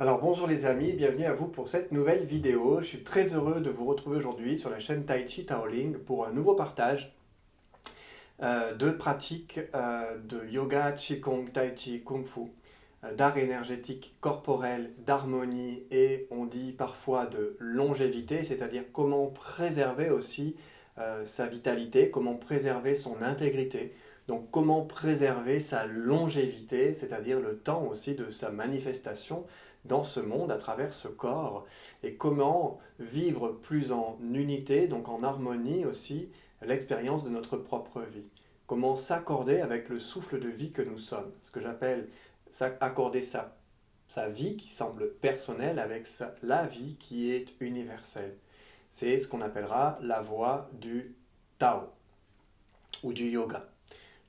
Alors bonjour les amis, bienvenue à vous pour cette nouvelle vidéo. Je suis très heureux de vous retrouver aujourd'hui sur la chaîne Tai Chi Taoling pour un nouveau partage de pratiques de yoga, Qigong, Tai Chi, Kung Fu, d'art énergétique corporel, d'harmonie et on dit parfois de longévité, c'est-à-dire comment préserver aussi sa vitalité, comment préserver son intégrité. Donc comment préserver sa longévité, c'est-à-dire le temps aussi de sa manifestation dans ce monde à travers ce corps, et comment vivre plus en unité, donc en harmonie aussi, l'expérience de notre propre vie. Comment s'accorder avec le souffle de vie que nous sommes, ce que j'appelle accorder sa vie qui semble personnelle avec la vie qui est universelle. C'est ce qu'on appellera la voie du Tao ou du yoga.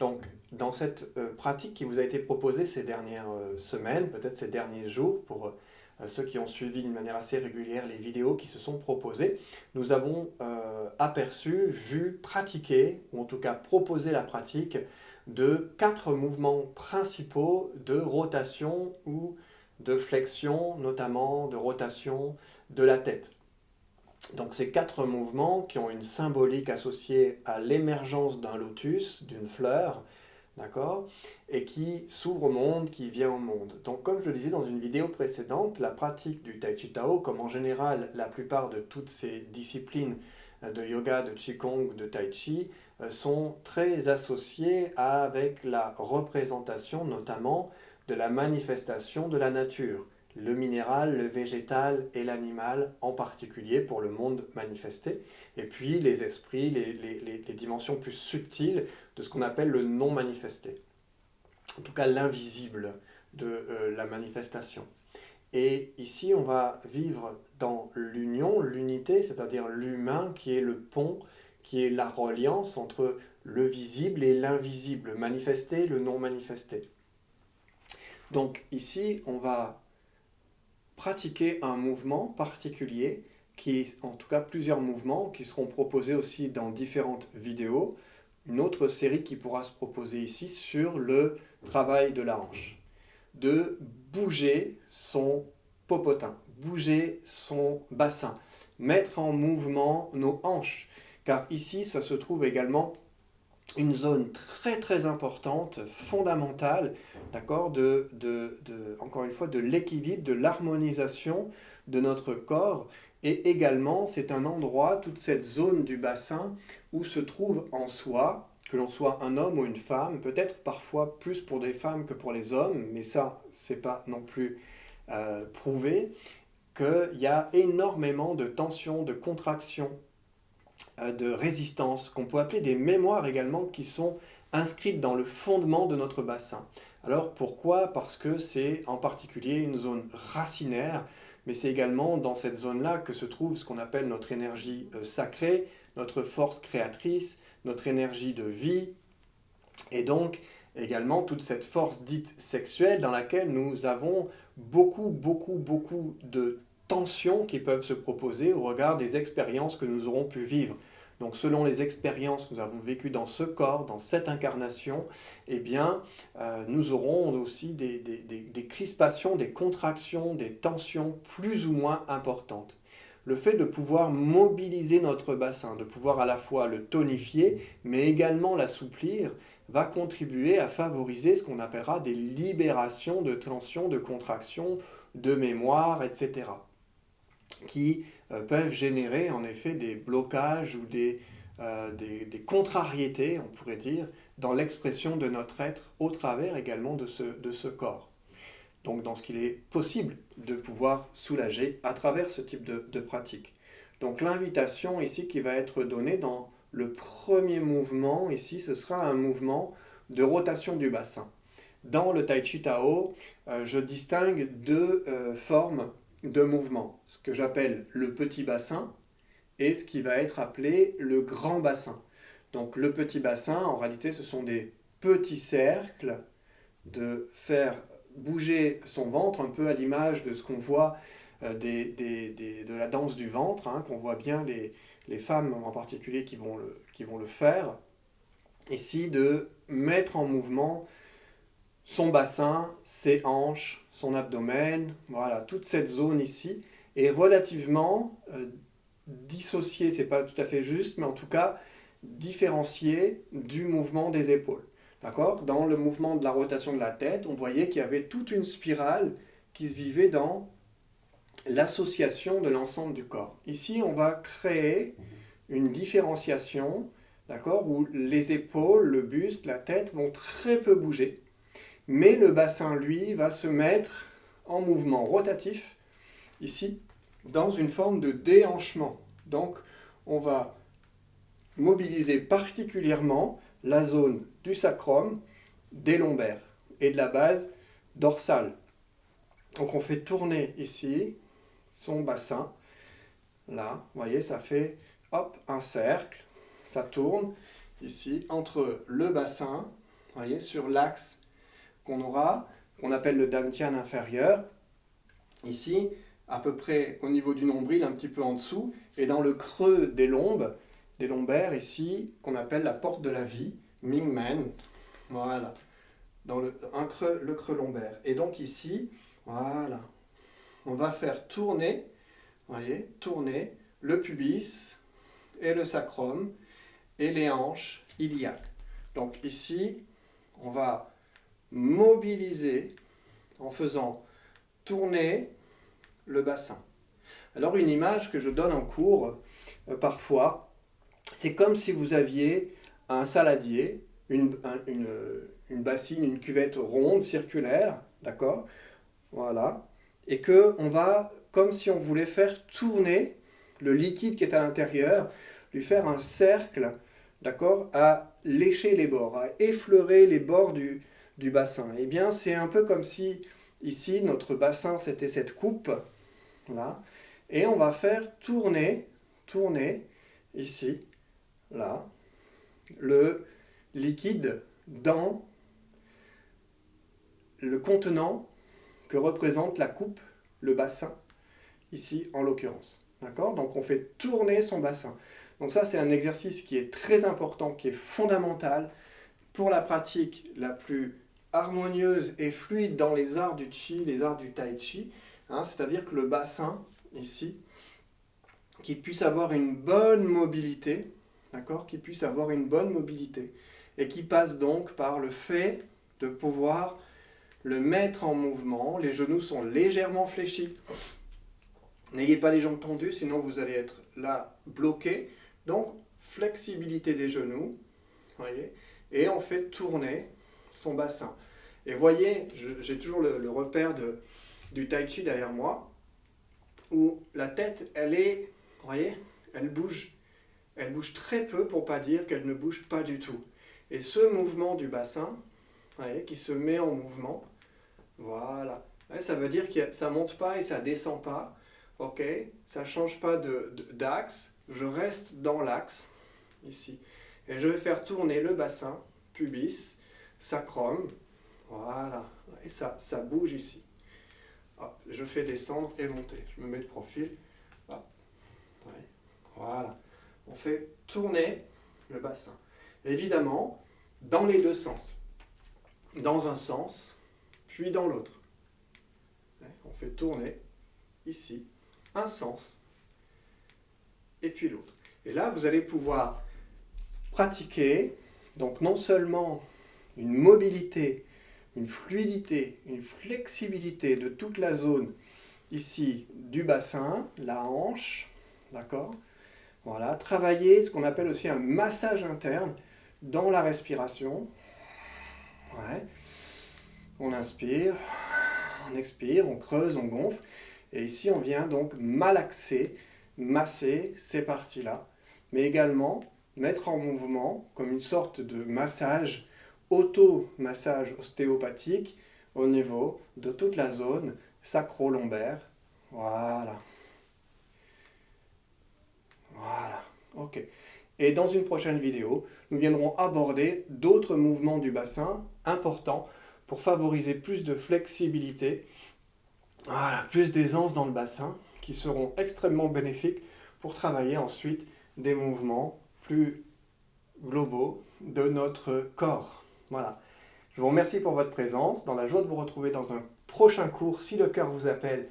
Donc, dans cette pratique qui vous a été proposée ces dernières semaines, peut-être ces derniers jours, pour ceux qui ont suivi d'une manière assez régulière les vidéos qui se sont proposées, nous avons aperçu, vu, pratiqué, ou en tout cas proposé la pratique de 4 mouvements principaux de rotation ou de flexion, notamment de rotation de la tête. Donc ces 4 mouvements qui ont une symbolique associée à l'émergence d'un lotus, d'une fleur, d'accord, et qui s'ouvre au monde, qui vient au monde. Donc comme je le disais dans une vidéo précédente, la pratique du Tai Chi Tao, comme en général la plupart de toutes ces disciplines de yoga, de Qigong, de Tai Chi, sont très associées avec la représentation notamment de la manifestation de la nature, le minéral, le végétal et l'animal en particulier pour le monde manifesté, et puis les esprits, les dimensions plus subtiles de ce qu'on appelle le non manifesté, en tout cas l'invisible de la manifestation. Et ici, on va vivre dans l'union, l'unité, c'est-à-dire l'humain qui est le pont, qui est la reliance entre le visible et l'invisible, le manifesté, le non manifesté. Donc ici, on va pratiquer un mouvement particulier, qui, en tout cas plusieurs mouvements qui seront proposés aussi dans différentes vidéos. Une autre série qui pourra se proposer ici sur le travail de la hanche. De bouger son popotin, bouger son bassin, mettre en mouvement nos hanches. Car ici, ça se trouve également une zone très très importante, fondamentale, d'accord, encore une fois, de l'équilibre, de l'harmonisation de notre corps. Et également, c'est un endroit, toute cette zone du bassin, où se trouve en soi, que l'on soit un homme ou une femme, peut-être parfois plus pour des femmes que pour les hommes, mais ça, c'est pas non plus prouvé, qu'il y a énormément de tension, de contraction, de résistance, qu'on peut appeler des mémoires également, qui sont inscrites dans le fondement de notre bassin. Alors pourquoi? Parce que c'est en particulier une zone racinaire, mais c'est également dans cette zone-là que se trouve ce qu'on appelle notre énergie sacrée, notre force créatrice, notre énergie de vie, et donc également toute cette force dite sexuelle dans laquelle nous avons beaucoup de tensions qui peuvent se proposer au regard des expériences que nous aurons pu vivre. Donc selon les expériences que nous avons vécues dans ce corps, dans cette incarnation, eh bien, nous aurons aussi des crispations, des contractions, des tensions plus ou moins importantes. Le fait de pouvoir mobiliser notre bassin, de pouvoir à la fois le tonifier, mais également l'assouplir, va contribuer à favoriser ce qu'on appellera des libérations de tensions, de contractions, de mémoire, etc., qui peuvent générer en effet des blocages ou des contrariétés, on pourrait dire, dans l'expression de notre être au travers également de ce corps. Donc dans ce qu'il est possible de pouvoir soulager à travers ce type de pratique. Donc l'invitation ici qui va être donnée dans le premier mouvement, ici ce sera un mouvement de rotation du bassin. Dans le Tai Chi Tao, je distingue deux formes de mouvement, ce que j'appelle le petit bassin et ce qui va être appelé le grand bassin. Donc le petit bassin, en réalité, ce sont des petits cercles de faire bouger son ventre, un peu à l'image de ce qu'on voit de la danse du ventre, hein, qu'on voit bien les femmes en particulier qui vont le faire. Ici, de mettre en mouvement son bassin, ses hanches, son abdomen, voilà, toute cette zone ici est relativement dissociée, c'est pas tout à fait juste, mais en tout cas différenciée du mouvement des épaules. D'accord? Dans le mouvement de la rotation de la tête, on voyait qu'il y avait toute une spirale qui se vivait dans l'association de l'ensemble du corps. Ici, on va créer une différenciation, d'accord, où les épaules, le buste, la tête vont très peu bouger, mais le bassin, lui, va se mettre en mouvement rotatif, ici, dans une forme de déhanchement. Donc, on va mobiliser particulièrement la zone du sacrum, des lombaires et de la base dorsale. Donc, on fait tourner ici son bassin. Là, vous voyez, ça fait hop, un cercle. Ça tourne ici entre le bassin, vous voyez, sur l'axe qu'on aura, qu'on appelle le dantian inférieur. Ici, à peu près au niveau du nombril, un petit peu en dessous, et dans le creux des lombes, des lombaires ici, qu'on appelle la porte de la vie, Mingmen. Voilà, dans le creux lombaire. Et donc ici, voilà, on va faire tourner, voyez, tourner le pubis et le sacrum et les hanches iliaques. Donc ici, on va mobiliser en faisant tourner le bassin. Alors une image que je donne en cours parfois, c'est comme si vous aviez un saladier, une bassine, une cuvette ronde, circulaire, d'accord? Voilà. Et que on va, comme si on voulait faire tourner le liquide qui est à l'intérieur, lui faire un cercle, d'accord, à lécher les bords, à effleurer les bords du bassin. Eh bien, c'est un peu comme si, ici, notre bassin, c'était cette coupe, là, et on va faire tourner, ici, là, le liquide dans le contenant que représente la coupe, le bassin, ici en l'occurrence. D'accord? Donc on fait tourner son bassin. Donc ça c'est un exercice qui est très important, qui est fondamental pour la pratique la plus harmonieuse et fluide dans les arts du Qi, les arts du Tai Chi. Hein, c'est-à-dire que le bassin, ici, qui puisse avoir une bonne mobilité, d'accord? Qui puisse avoir une bonne mobilité, et qui passe donc par le fait de pouvoir le mettre en mouvement. Les genoux sont légèrement fléchis. N'ayez pas les jambes tendues, sinon vous allez être là bloqué. Donc, flexibilité des genoux, voyez, et on fait tourner son bassin. Et voyez, j'ai toujours le repère du Tai Chi derrière moi, où la tête, elle est, voyez, elle bouge très peu pour pas dire qu'elle ne bouge pas du tout. Et ce mouvement du bassin, voyez, qui se met en mouvement, voilà. Ouais, ça veut dire que ça ne monte pas et ça ne descend pas. Ok, ça ne change pas d'axe. Je reste dans l'axe, ici. Et je vais faire tourner le bassin, pubis, sacrum. Voilà. Et ça bouge ici. Hop, je fais descendre et monter. Je me mets de profil. Hop. Ouais. Voilà. On fait tourner le bassin. Évidemment, dans les deux sens. Dans un sens, puis dans l'autre. On fait tourner, ici, un sens, et puis l'autre. Et là, vous allez pouvoir pratiquer, donc non seulement une mobilité, une fluidité, une flexibilité de toute la zone, ici, du bassin, la hanche, d'accord? Voilà, travailler ce qu'on appelle aussi un massage interne dans la respiration. Ouais. On inspire, on expire, on creuse, on gonfle. Et ici, on vient donc malaxer, masser ces parties-là, mais également mettre en mouvement comme une sorte de massage, auto-massage ostéopathique au niveau de toute la zone sacro-lombaire. Voilà. Voilà. OK. Et dans une prochaine vidéo, nous viendrons aborder d'autres mouvements du bassin importants pour favoriser plus de flexibilité, voilà, plus d'aisance dans le bassin, qui seront extrêmement bénéfiques pour travailler ensuite des mouvements plus globaux de notre corps. Voilà. Je vous remercie pour votre présence, dans la joie de vous retrouver dans un prochain cours, si le cœur vous appelle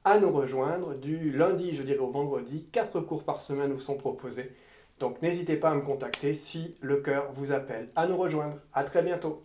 à nous rejoindre. Du lundi, je dirais, au vendredi, 4 cours par semaine vous sont proposés. Donc n'hésitez pas à me contacter si le cœur vous appelle à nous rejoindre. À très bientôt.